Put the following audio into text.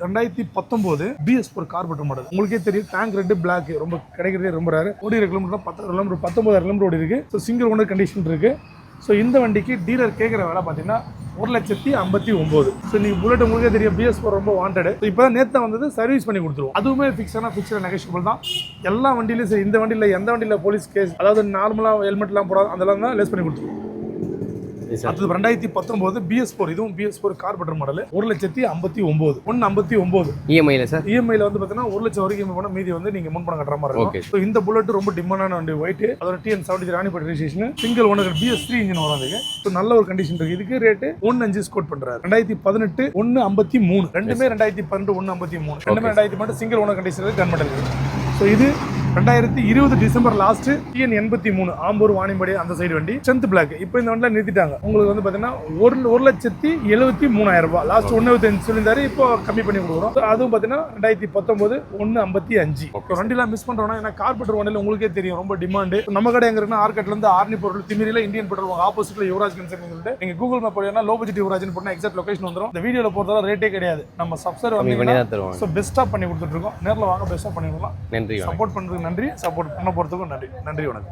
2019 BS4 கார்பெட்டர் model. உங்களுக்கே தெரியும் tank red black ரொம்ப கிடைக்கிறதே ரொம்ப ரேர். ஓடி கிலோமீட்டர் 10 கிலோமீட்டர் 19,000 கிலோமீட்டர் ஓடி இருக்கு. ஸோ சிங்கிள் ஓனர் கண்டிஷன் இருக்கு. ஸோ இந்த வண்டிக்கு டீலர் கேட்குற விலை பார்த்தீங்கன்னா 1,59,000. ஸோ நீங்கள் புல்லட் உங்களுக்கே தெரியும் BS4 ரொம்ப வாண்டடு. இப்போ தான் நேற்று வந்தது சர்வீஸ் பண்ணி கொடுத்துருவோம். அதுவுமே ஃபிக்ஸ்டு நெகோஷியபிள் தான். எல்லா வண்டியிலும் சரி, இந்த வண்டியில் எந்த வண்டியில் போலீஸ் கேஸ் அதாவது நார்மலாக ஹெல்மெட்லாம் போடாது அதெல்லாம் தான் லெஸ் பண்ணி கொடுத்துருவோம். அது 2019 BS4. இதுவும் BS4 கார்பெட்டர் மாடல். 1,59,000 இஎம்ஐல சார். இஎம்ஐல வந்து பார்த்தீங்கன்னா 1 லட்சம் வரைக்கும் இஎம்ஐ பண்ண மீதி வந்து நீங்க முன்பணம் கட்டுற மாதிரி இருக்கும். ஸோ இந்த புல்லட் ரொம்ப டிமாண்டான வண்டி. ஒயிட் அதோட TN70 Ranipet registration single owner BS3 engine வரும். அதுக்கு ஸோ நல்ல ஒரு கண்டிஷன் இருக்கு. இதுக்கு ரேட்டு 1,5 ஸ்கோட் பண்றாரு. 2018 1,53. ரெண்டுமே 2018 1,53. ரெண்டுமே 2018 சிங்கிள் ஓனர் கண்டிஷன் கன்வெர்ட் இருக்கு. ஸோ இது 2020 December last TN83 Ambur Vaniyambadi அந்த சைடு வண்டி ஸ்ட்ரென்த் பிளாக். இப்போ இந்த வண்டியில் நிறுத்திட்டாங்க. உங்களுக்கு வந்து பார்த்தீங்கன்னா 1,73,000 லாஸ்ட் 1,75 சொல்லியிருந்தாரு. இப்போ கம்மி பண்ணி கொடுக்குறோம். அதுவும் பார்த்தீங்கன்னா 2019 1,55. வண்டிலாம் மிஸ் பண்ணுறோம்னா ஏன்னா கார்பெட்டர் வண்டியில் உங்களுக்கே தெரியும் ரொம்ப டிமாண்டு. நம்ம கடை எங்க இருக்குன்னா ஆர்கட்ல இருந்து ஆர்னி பொருள் திமிரியில் இந்தியன் பெட்ரோல் ஆப்போசிட்ல யுவராஜ் கன்சர்ன் சொல்லிட்டு நீங்க கூகுள் மேப் போனா லோ பட்ஜெட் யுவராஜ்னு போனா எக்ஸாக்ட் லொகேஷன் வந்துடும். இந்த வீடியோல போறதால ரேட்டே கிடையாது. நம்ம சப்ஸ்கிரைப் பண்ணி ஸோ பெஸ்ட்டாக பண்ணி கொடுத்துட்டு இருக்கோம். நேரில் வாங்க பெஸ்ட்டாக பண்ணி கொடுக்கலாம். நன்றி. சப்போர்ட் பண்ணுறதுக்கு நன்றி. சப்போர்ட் பண்ண போகிறதுக்கும் நன்றி. நன்றி வணக்கம்.